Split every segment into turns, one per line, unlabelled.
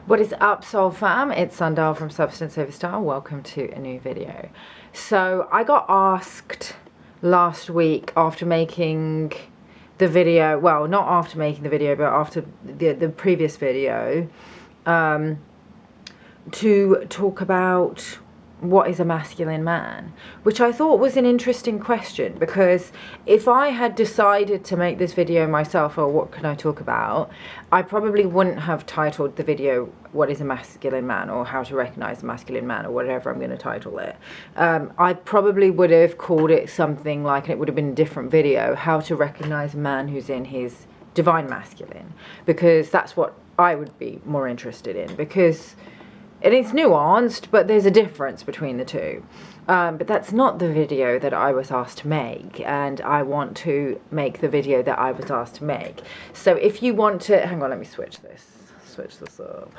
What is up, Soul Fam? It's Sundal from Substance Over Style. Welcome to a new video. So I got asked last week after making the video, well, not after making the video, but after the previous video, to talk about what is a masculine man, which I thought was an interesting question, because if I had decided to make this video myself, or what can I talk about, I probably wouldn't have titled the video what is a masculine man, or how to recognize a masculine man, or whatever I'm going to title it. I probably would have called it something like, and it would have been a different video, how to recognize a man who's in his divine masculine, because that's what I would be more interested in, because it is nuanced, but there's a difference between the two. But that's not the video that I was asked to make, and I want to make the video that I was asked to make. So if you want to, hang on, let me switch this up.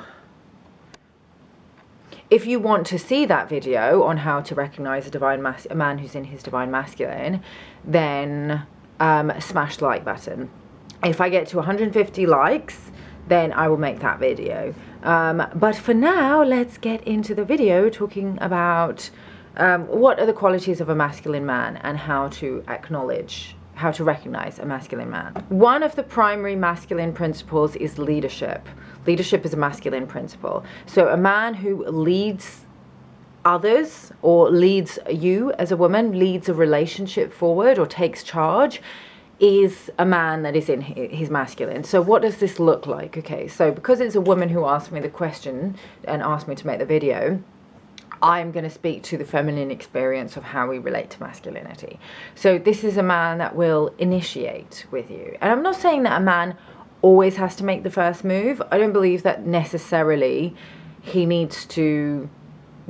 If you want to see that video on how to recognize a man who's in his divine masculine, then smash the like button. If I get to 150 likes, then I will make that video. But for now, let's get into the video talking about what are the qualities of a masculine man and how to recognize a masculine man. One of the primary masculine principles is leadership. Leadership is a masculine principle. So a man who leads others, or leads you as a woman, leads a relationship forward or takes charge, is a man that is in his masculine. So what does this look like? Okay, so because it's a woman who asked me the question and asked me to make the video, I'm going to speak to the feminine experience of how we relate to masculinity. So this is a man that will initiate with you. And I'm not saying that a man always has to make the first move. I don't believe that necessarily he needs to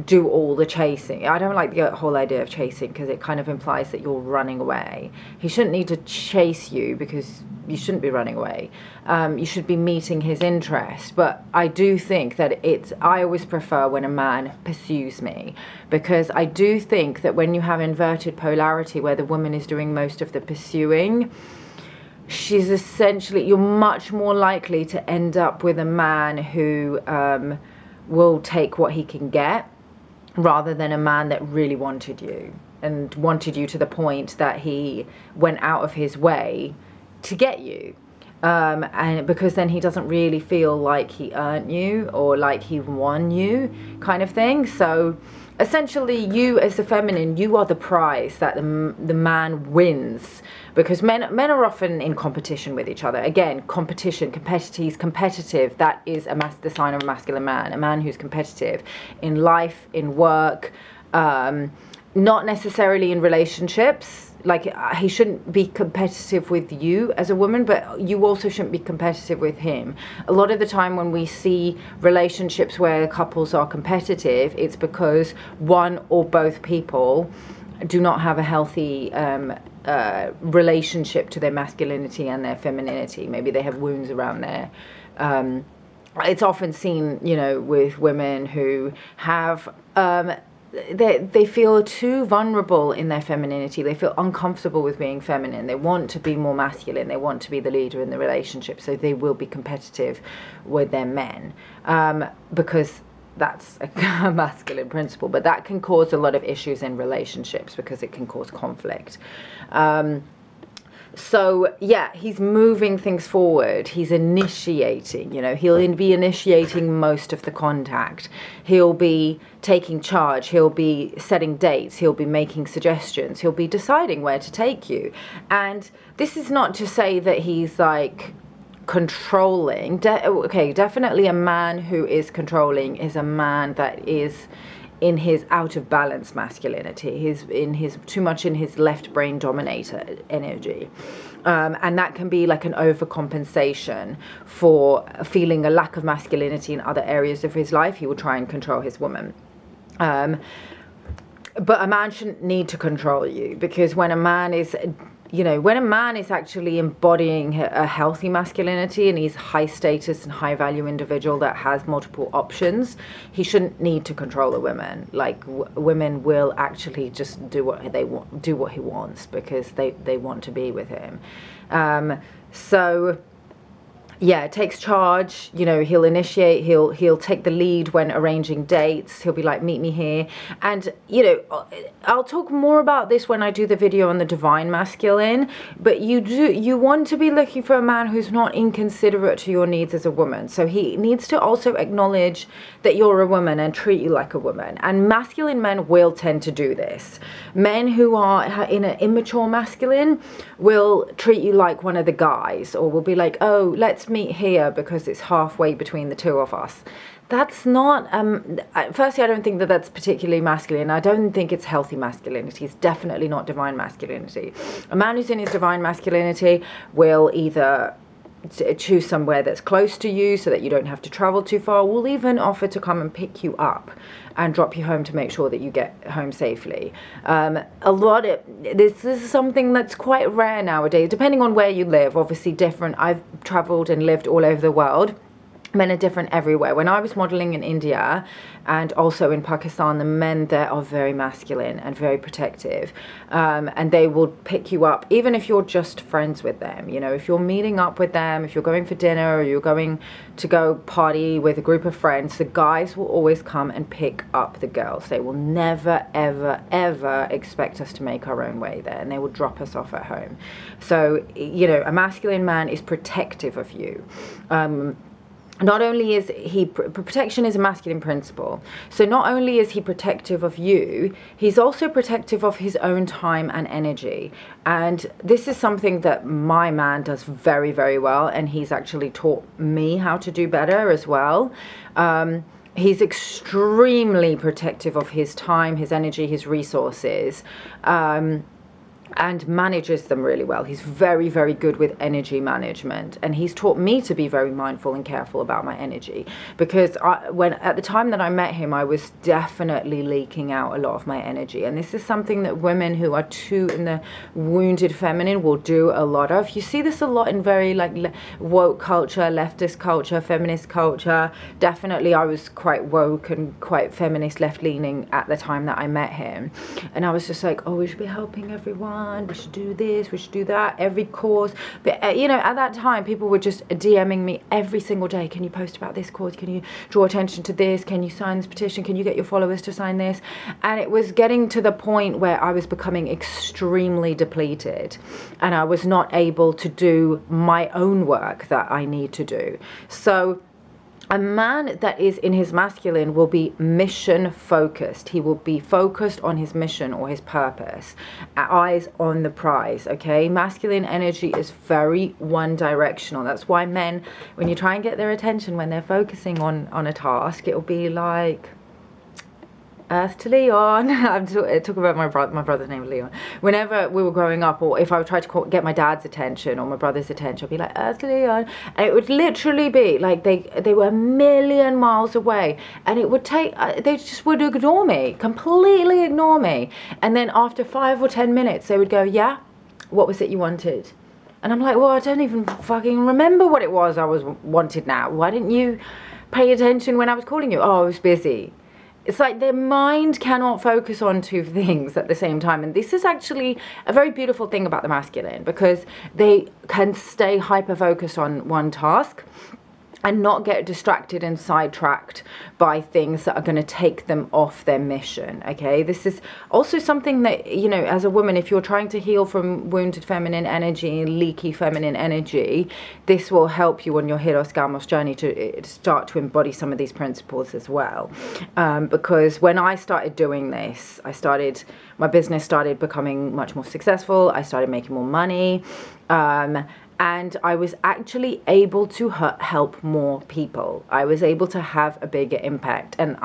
do all the chasing. I don't like the whole idea of chasing, because it kind of implies that you're running away. He shouldn't need to chase you, because you shouldn't be running away. You should be meeting his interest. But I do think that I always prefer when a man pursues me, because I do think that when you have inverted polarity where the woman is doing most of the pursuing, you're much more likely to end up with a man who will take what he can get, rather than a man that really wanted you, and wanted you to the point that he went out of his way to get you. And because then he doesn't really feel like he earned you, or like he won you, kind of thing. So essentially, you as the feminine, you are the prize that the man wins, because men are often in competition with each other. Again, competitive, that is the sign of a masculine man. A man who's competitive in life, in work, not necessarily in relationships. Like, he shouldn't be competitive with you as a woman, but you also shouldn't be competitive with him. A lot of the time when we see relationships where couples are competitive, it's because one or both people do not have a healthy relationship to their masculinity and their femininity. Maybe they have wounds around there. It's often seen, with women who have they feel too vulnerable in their femininity. They feel uncomfortable with being feminine. They want to be more masculine. They want to be the leader in the relationship. So they will be competitive with their men, because that's a masculine principle. But that can cause a lot of issues in relationships, because it can cause conflict. So yeah, he's moving things forward. He's initiating, he'll be initiating most of the contact. He'll be taking charge. He'll be setting dates. He'll be making suggestions. He'll be deciding where to take you. And this is not to say that he's like controlling. Okay, definitely a man who is controlling is a man that is in his out of balance masculinity. He's too much in his left brain dominator energy, and that can be like an overcompensation for feeling a lack of masculinity in other areas of his life. He will try and control his woman, but a man shouldn't need to control you, because when a man is actually embodying a healthy masculinity, and he's a high status and high value individual that has multiple options, he shouldn't need to control a woman. Like, women will actually just do what they want, do what he wants, because they want to be with him. So yeah, takes charge. You know, he'll initiate, he'll take the lead when arranging dates. He'll be like, meet me here. And you know, I'll talk more about this when I do the video on the divine masculine, but you want to be looking for a man who's not inconsiderate to your needs as a woman. So he needs to also acknowledge that you're a woman and treat you like a woman. And masculine men will tend to do this. Men who are in an immature masculine will treat you like one of the guys, or will be like, oh, let's meet here because it's halfway between the two of us. That's not, firstly, I don't think that that's particularly masculine. I don't think it's healthy masculinity. It's definitely not divine masculinity. A man who's in his divine masculinity will either choose somewhere that's close to you so that you don't have to travel too far. Will even offer to come and pick you up and drop you home to make sure that you get home safely. This is something that's quite rare nowadays, depending on where you live. Obviously different. I've traveled and lived all over the world. Men are different everywhere. When I was modeling in India and also in Pakistan, the men there are very masculine and very protective, and they will pick you up even if you're just friends with them. You know, if you're meeting up with them, if you're going for dinner or you're going to go party with a group of friends, the guys will always come and pick up the girls. They will never ever ever expect us to make our own way there, and they will drop us off at home. So you know, a masculine man is protective of you. Not only is he, protection is a masculine principle, so not only is he protective of you, he's also protective of his own time and energy. And this is something that my man does very, very well, and he's actually taught me how to do better as well. He's extremely protective of his time, his energy, his resources. And manages them really well. He's very, very good with energy management, and he's taught me to be very mindful and careful about my energy, because at the time that I met him, I was definitely leaking out a lot of my energy. And this is something that women who are too in the wounded feminine will do a lot of. You see this a lot in very like woke culture, leftist culture, feminist culture. Definitely I was quite woke and quite feminist, left-leaning at the time that I met him, and I was just like, oh, we should be helping everyone, we should do this, we should do that, every cause. But you know, at that time people were just DMing me every single day, can you post about this cause, can you draw attention to this, can you sign this petition, can you get your followers to sign this? And it was getting to the point where I was becoming extremely depleted, and I was not able to do my own work that I need to do. So a man that is in his masculine will be mission focused. He will be focused on his mission or his purpose, eyes on the prize. Okay, masculine energy is very one directional. That's why men, when you try and get their attention when they're focusing on a task, it'll be like Earth to Leon. I'm talking about my brother's name is Leon. Whenever we were growing up, or if I would try to get my dad's attention or my brother's attention, I'd be like, Earth to Leon. And it would literally be like they were a million miles away, and it would take, they just would ignore me, completely ignore me. And then after 5 or 10 minutes, they would go, yeah, what was it you wanted? And I'm like, well, I don't even fucking remember what it was I wanted now. Why didn't you pay attention when I was calling you? Oh, I was busy. It's like their mind cannot focus on two things at the same time. And this is actually a very beautiful thing about the masculine, because they can stay hyper-focused on one task and not get distracted and sidetracked by things that are going to take them off their mission. Okay, this is also something that, you know, as a woman, if you're trying to heal from wounded feminine energy, leaky feminine energy, this will help you on your Hieros Gamos journey to start to embody some of these principles as well. Because when I started doing this, my business started becoming much more successful. I started making more money. And I was actually able to help more people. I was able to have a bigger impact. And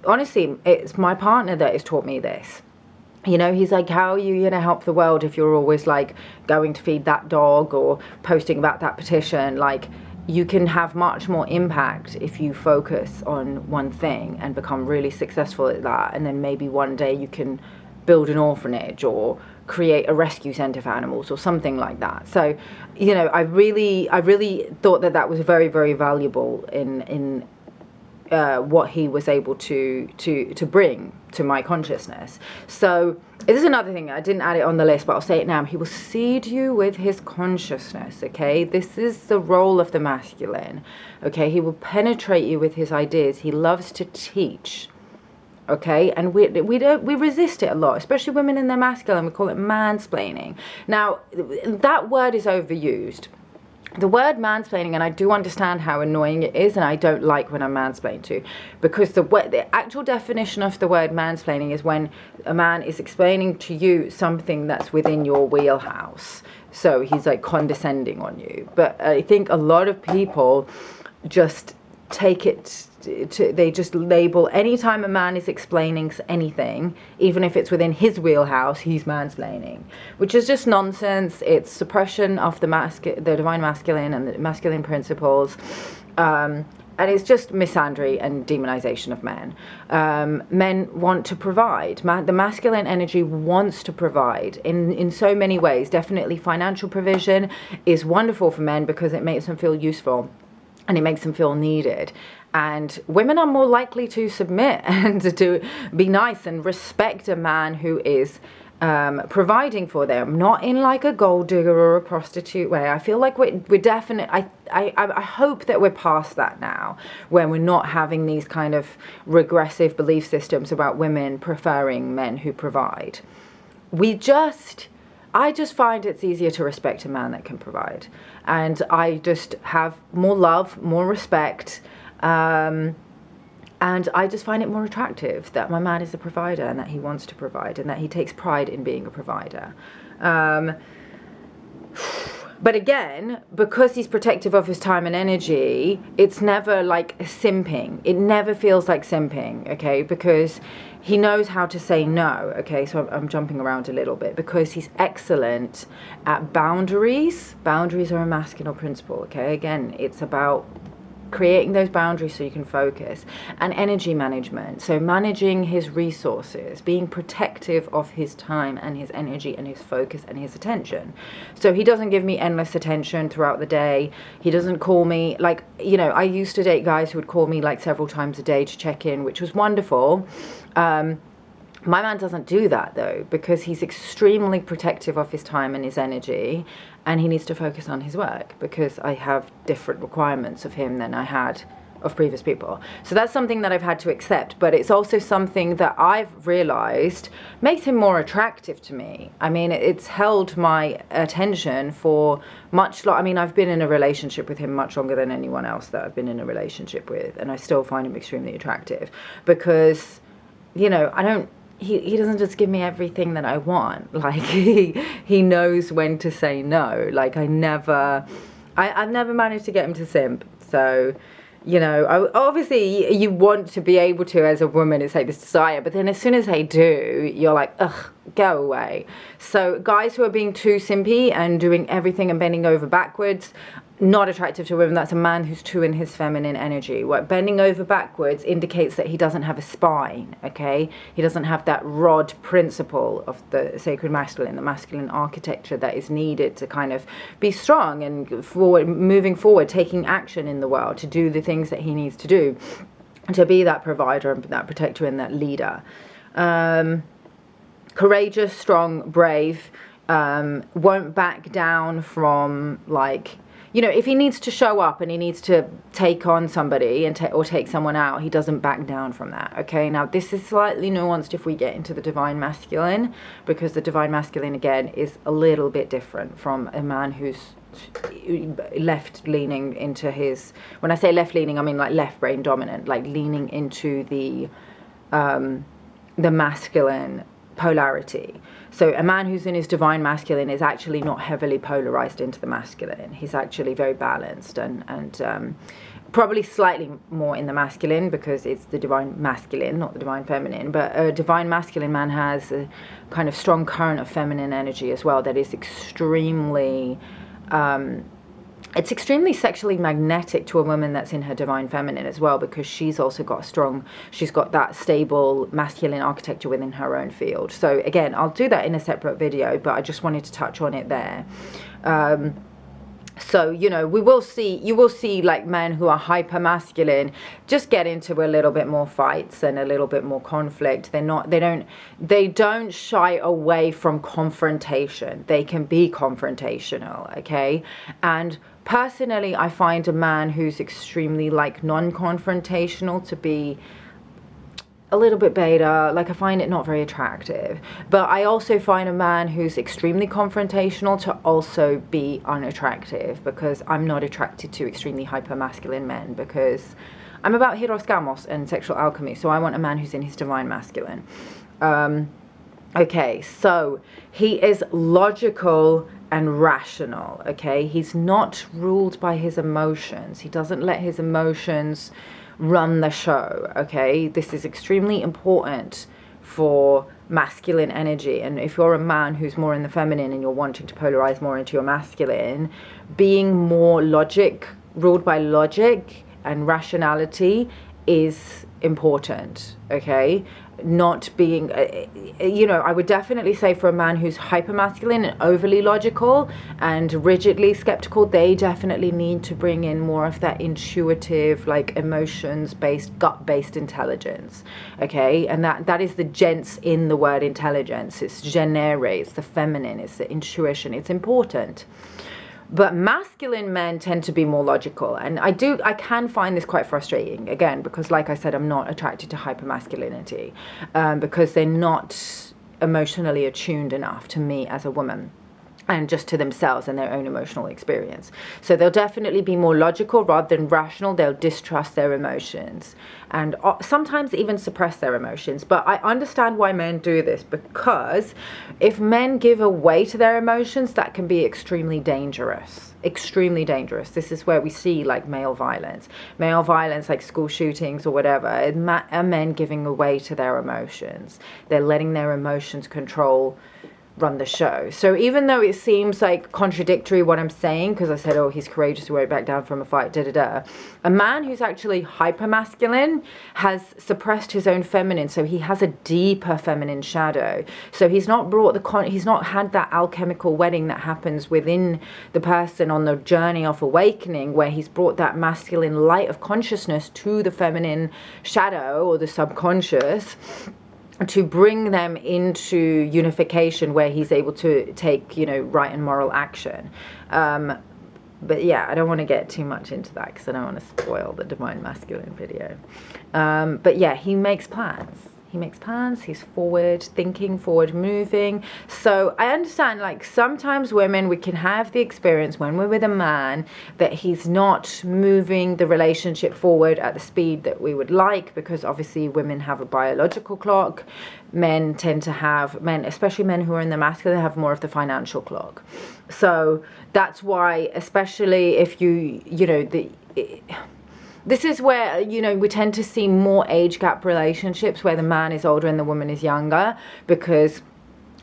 honestly, it's my partner that has taught me this. You know, he's like, how are you going to help the world if you're always like going to feed that dog or posting about that petition? Like, you can have much more impact if you focus on one thing and become really successful at that. And then maybe one day you can build an orphanage or create a rescue center for animals or something like that. So, you know, I really thought that was very, very valuable in what he was able to bring to my consciousness. So this is another thing, I didn't add it on the list, but I'll say it now. He will seed you with his consciousness, okay? This is the role of the masculine, okay? He will penetrate you with his ideas. He loves to teach, okay? And we resist it a lot, especially women in their masculine. We call it mansplaining. Now, that word is overused. The word mansplaining, and I do understand how annoying it is, and I don't like when I'm mansplained to, because the actual definition of the word mansplaining is when a man is explaining to you something that's within your wheelhouse. So he's like condescending on you. But I think a lot of people just take it they just label anytime a man is explaining anything, even if it's within his wheelhouse, he's mansplaining, which is just nonsense. It's suppression of the divine masculine and the masculine principles, and it's just misandry and demonization of men. Men want to provide. The masculine energy wants to provide in so many ways. Definitely financial provision is wonderful for men because it makes them feel useful and it makes them feel needed. And women are more likely to submit and to be nice and respect a man who is providing for them, not in like a gold digger or a prostitute way. I feel like we're definitely, I hope that we're past that now, when we're not having these kind of regressive belief systems about women preferring men who provide. I just find it's easier to respect a man that can provide. And I just have more love, more respect, and I just find it more attractive that my man is a provider and that he wants to provide and that he takes pride in being a provider. But again, because he's protective of his time and energy, it's never like simping. It never feels like simping, okay? Because he knows how to say no, okay? So I'm jumping around a little bit, because he's excellent at boundaries. Boundaries are a masculine principle, okay? Again, it's about creating those boundaries so you can focus, and energy management, so managing his resources, being protective of his time and his energy and his focus and his attention. So he doesn't give me endless attention throughout the day. He doesn't call me, like, you know, I used to date guys who would call me like several times a day to check in, which was wonderful. My man doesn't do that though, because he's extremely protective of his time and his energy, and he needs to focus on his work, because I have different requirements of him than I had of previous people. So that's something that I've had to accept, but it's also something that I've realized makes him more attractive to me. I mean, it's held my attention for much I mean, I've been in a relationship with him much longer than anyone else that I've been in a relationship with, and I still find him extremely attractive, because, you know, he doesn't just give me everything that I want. Like, he knows when to say no. Like, I've never managed to get him to simp. So, you know, obviously you want to be able to, as a woman, it's like this desire, but then as soon as they do, you're like, ugh, go away. So guys who are being too simpy and doing everything and bending over backwards, not attractive to women. That's a man who's too in his feminine energy. What bending over backwards indicates that he doesn't have a spine, okay? He doesn't have that rod principle of the sacred masculine, the masculine architecture that is needed to kind of be strong and moving forward, taking action in the world, to do the things that he needs to do, to be that provider and that protector and that leader. Courageous, strong, brave, won't back down from, like, you know, if he needs to show up and he needs to take on somebody and or take someone out, he doesn't back down from that, okay? Now, this is slightly nuanced if we get into the divine masculine, because the divine masculine, again, is a little bit different from a man who's left-leaning into his... When I say left-leaning, I mean like left-brain dominant, like leaning into the masculine polarity. So a man who's in his divine masculine is actually not heavily polarized into the masculine. He's actually very balanced and probably slightly more in the masculine, because it's the divine masculine, not the divine feminine. But a divine masculine man has a kind of strong current of feminine energy as well that is extremely... it's extremely sexually magnetic to a woman that's in her divine feminine as well, because she's also got she's got that stable masculine architecture within her own field. So again, I'll do that in a separate video, but I just wanted to touch on it there. So, you know, you will see like men who are hyper masculine just get into a little bit more fights and a little bit more conflict. They don't shy away from confrontation. They can be confrontational, okay? And personally, I find a man who's extremely like non-confrontational to be a little bit beta. Like, I find it not very attractive. But I also find a man who's extremely confrontational to also be unattractive, because I'm not attracted to extremely hyper masculine men, because I'm about hieros gamos and sexual alchemy. So I want a man who's in his divine masculine. Okay, so he is logical and rational, okay? He's not ruled by his emotions. He doesn't let his emotions run the show, okay? This is extremely important for masculine energy. And if you're a man who's more in the feminine and you're wanting to polarize more into your masculine, being more ruled by logic and rationality is important, okay? Not being, you know, I would definitely say for a man who's hyper masculine and overly logical and rigidly skeptical, they definitely need to bring in more of that intuitive, like emotions based, gut based intelligence, okay? And that is the gents in the word intelligence. It's genere, it's the feminine, it's the intuition. It's important. But masculine men tend to be more logical, and I can find this quite frustrating, again, because like I said, I'm not attracted to hypermasculinity, because they're not emotionally attuned enough to me as a woman, and just to themselves and their own emotional experience. So they'll definitely be more logical rather than rational. They'll distrust their emotions and sometimes even suppress their emotions. But I understand why men do this, because if men give away to their emotions, that can be extremely dangerous. Extremely dangerous. This is where we see like male violence like school shootings or whatever, are men giving away to their emotions. They're letting their emotions run the show. So even though it seems like contradictory what I'm saying, because I said, oh, he's courageous, he won't back down from a fight, a man who's actually hyper masculine has suppressed his own feminine, so he has a deeper feminine shadow. So he's not he's not had that alchemical wedding that happens within the person on the journey of awakening, where he's brought that masculine light of consciousness to the feminine shadow or the subconscious, to bring them into unification, where he's able to take, you know, right and moral action. But yeah, I don't want to get too much into that because I don't want to spoil the Divine Masculine video. But yeah, he makes plans. He's forward thinking, forward moving. So I understand, like, sometimes women, we can have the experience when we're with a man that he's not moving the relationship forward at the speed that we would like, because obviously women have a biological clock. Men tend to have, especially men who are in the masculine, have more of the financial clock. So that's why, especially if you know, this is where, you know, we tend to see more age gap relationships where the man is older and the woman is younger, because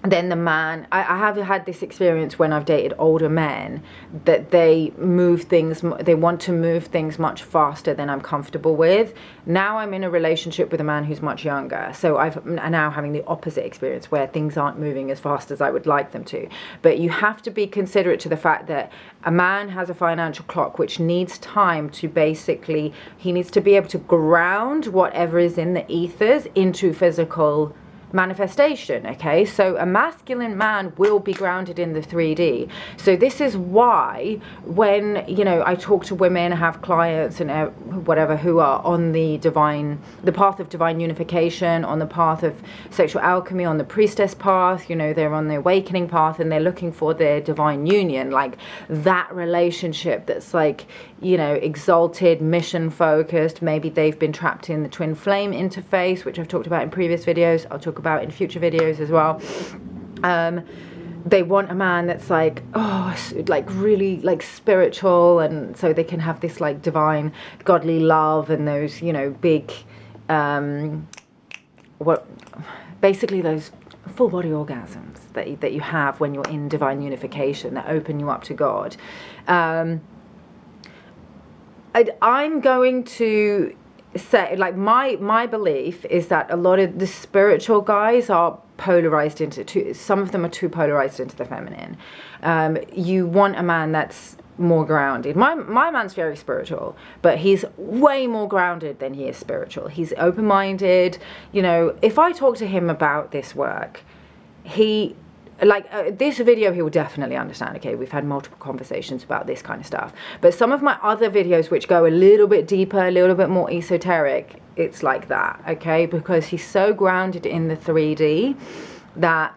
then the man, I have had this experience when I've dated older men, that they want to move things much faster than I'm comfortable with. Now I'm in a relationship with a man who's much younger, so I'm now having the opposite experience where things aren't moving as fast as I would like them to. But you have to be considerate to the fact that a man has a financial clock which needs time to basically, he needs to be able to ground whatever is in the ethers into physical manifestation, okay? So a masculine man will be grounded in the 3D. So this is why when, you know, I talk to women, have clients and whatever who are on the path of divine unification, on the path of sexual alchemy, on the priestess path, you know, they're on the awakening path and they're looking for their divine union, like that relationship that's like, you know, exalted, mission focused. Maybe they've been trapped in the twin flame interface, which I've talked about in previous videos. I'll talk about in future videos as well. They want a man that's like, oh, like really like spiritual, and so they can have this like divine godly love and those, you know, big basically those full body orgasms that you have when you're in divine unification, that open you up to God. I'm going to say, like, my belief is that a lot of the spiritual guys are polarized some of them are too polarized into the feminine. You want a man that's more grounded. My man's very spiritual, but he's way more grounded than he is spiritual. He's open-minded. You know, if I talk to him about this work, he, like, this video he will definitely understand. Okay, we've had multiple conversations about this kind of stuff, but some of my other videos which go a little bit deeper, a little bit more esoteric, it's like that, okay, because he's so grounded in the 3D that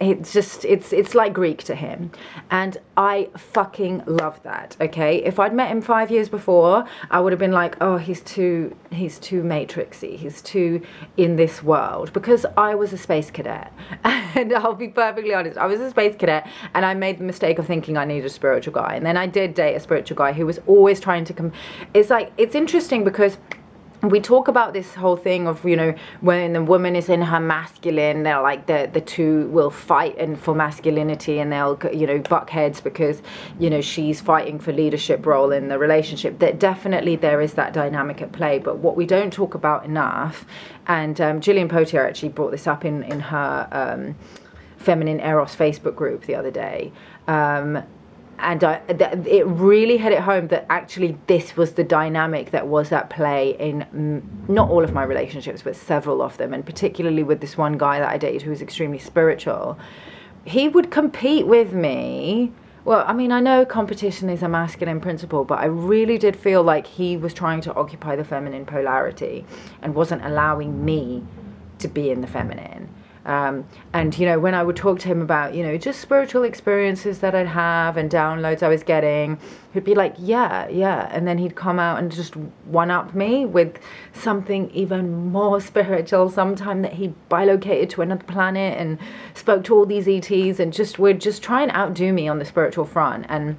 it's just, it's like Greek to him, and I fucking love that, okay? If I'd met him 5 years before, I would have been like, oh, he's too matrixy, he's too in this world, because I was a space cadet, and I'll be perfectly honest, I was a space cadet, and I made the mistake of thinking I needed a spiritual guy, and then I did date a spiritual guy who was always trying to it's like, it's interesting because we talk about this whole thing of, you know, when the woman is in her masculine, they're like, the two will fight and for masculinity, and they'll, you know, buck heads because, you know, she's fighting for leadership role in the relationship. That definitely there is that dynamic at play, but what we don't talk about enough, and Gillian Potier actually brought this up in her Feminine Eros Facebook group the other day, and it really hit it home that actually this was the dynamic that was at play in not all of my relationships, but several of them, and particularly with this one guy that I dated who was extremely spiritual. He would compete with me. Well, I mean, I know competition is a masculine principle, but I really did feel like he was trying to occupy the feminine polarity and wasn't allowing me to be in the feminine. And, you know, when I would talk to him about, you know, just spiritual experiences that I'd have and downloads I was getting, he'd be like, yeah. And then he'd come out and just one-up me with something even more spiritual, sometime that he bilocated to another planet and spoke to all these ETs and would just try and outdo me on the spiritual front. And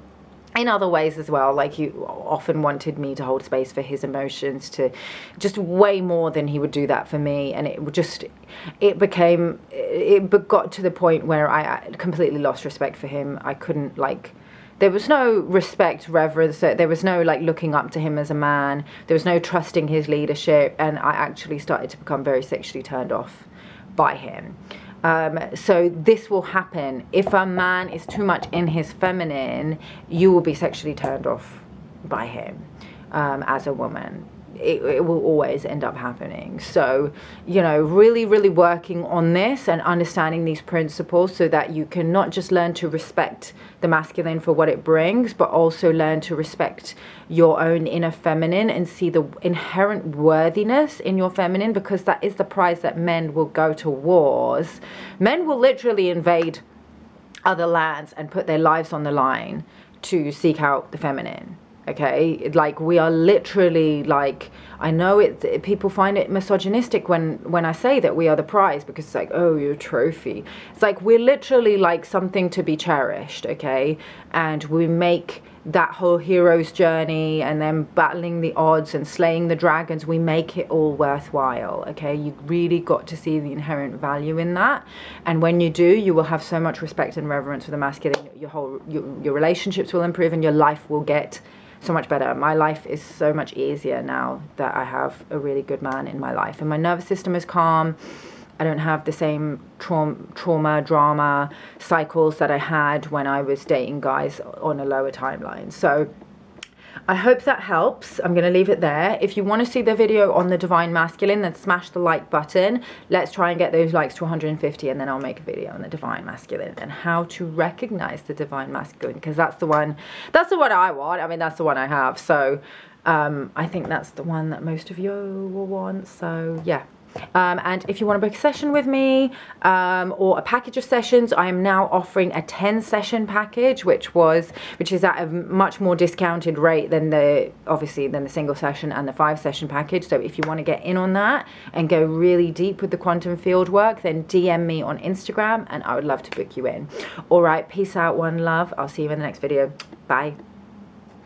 in other ways as well, like he often wanted me to hold space for his emotions, to just way more than he would do that for me. And it got to the point where I completely lost respect for him. I couldn't, like, there was no respect, reverence, there was no, like, looking up to him as a man, there was no trusting his leadership, and I actually started to become very sexually turned off by him. So this will happen. If a man is too much in his feminine, you will be sexually turned off by him as a woman. It will always end up happening. So, you know, really, really working on this and understanding these principles so that you can not just learn to respect the masculine for what it brings, but also learn to respect your own inner feminine and see the inherent worthiness in your feminine, because that is the prize that men will go to wars. Men will literally invade other lands and put their lives on the line to seek out the feminine. Okay, like, we are literally, like, I know people find it misogynistic when I say that we are the prize, because it's like, oh, you're a trophy. It's like, we're literally like something to be cherished, okay? And we make that whole hero's journey and then battling the odds and slaying the dragons, we make it all worthwhile, okay? You really got to see the inherent value in that, and when you do, you will have so much respect and reverence for the masculine. Your relationships will improve and your life will get so much better. My life is so much easier now that I have a really good man in my life, and my nervous system is calm. I don't have the same trauma, drama cycles that I had when I was dating guys on a lower timeline. So I hope that helps. I'm going to leave it there. If you want to see the video on the divine masculine, then smash the like button. Let's try and get those likes to 150, and then I'll make a video on the divine masculine and how to recognize the divine masculine, because that's the one I want. I mean, that's the one I have. So I think that's the one that most of you will want. So yeah. And if you want to book a session with me or a package of sessions, I am now offering a 10 session package, which is at a much more discounted rate than the single session and the 5 session package. So if you want to get in on that and go really deep with the quantum field work, then DM me on Instagram and I would love to book you in. All right, peace out, one love. I'll see you in the next video. Bye.